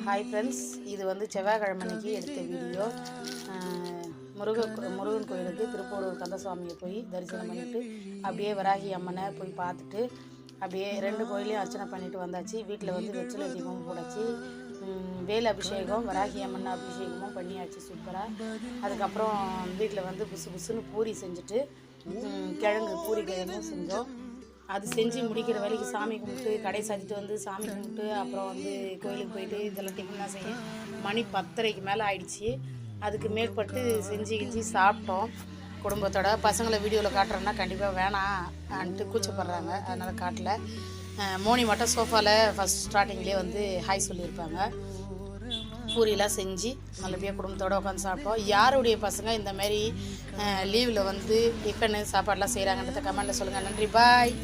Hi friends, இது வந்து செவ்வாய்க்கிழமை அன்னைக்கு எடுத்த வீடியோ. முருகன் கோயிலுக்கு திருப்பூர் கந்தசுவாமியை போய் தரிசனம் பண்ணிவிட்டு அப்படியே வராகி அம்மனை போய் பார்த்துட்டு அப்படியே 2 கோயிலையும் அர்ச்சனை பண்ணிட்டு வந்தாச்சு. வீட்டில் வந்து வெற்றிலை தீபமும் போடாச்சு. வேல் அபிஷேகம், வராகி அம்மன் அபிஷேகமும் பண்ணியாச்சு சூப்பராக. அதுக்கப்புறம் வீட்டில் வந்து புசு புசுன்னு பூரி செஞ்சுட்டு பூரி கிழங்கும் செஞ்சோம். அது செஞ்சு முடிக்கிற வேலைக்கு சாமி கும்பிட்டு கடை சாத்திட்டு வந்து சாமி கும்பிட்டு அப்புறம் வந்து கோயிலுக்கு போயிட்டு இதெல்லாம் டிஃபன்லாம் செய்ய மணி 10:30க்கு மேலே ஆயிடுச்சு. அதுக்கு மேற்பட்டு செஞ்சு சாப்பிட்டோம் குடும்பத்தோட. பசங்களை வீடியோவில் காட்டுறோன்னா கண்டிப்பாக வேணான்ட்டு கூச்சப்படுறாங்க, அதனால் காட்டல. மோனி மட்டும் சோஃபாவில் ஃபஸ்ட் ஸ்டார்டிங்லேயே வந்து ஹாய் சொல்லியிருப்பாங்க. பூரியெலாம் செஞ்சு நல்லபடியாக குடும்பத்தோடு உட்காந்து சாப்பிட்டோம். யாருடைய பசங்க இந்தமாரி லீவில் வந்து டிஃபனு சாப்பாடெலாம் செய்கிறாங்கன்றத கமெண்டில் சொல்லுங்கள். நன்றி, பாய்.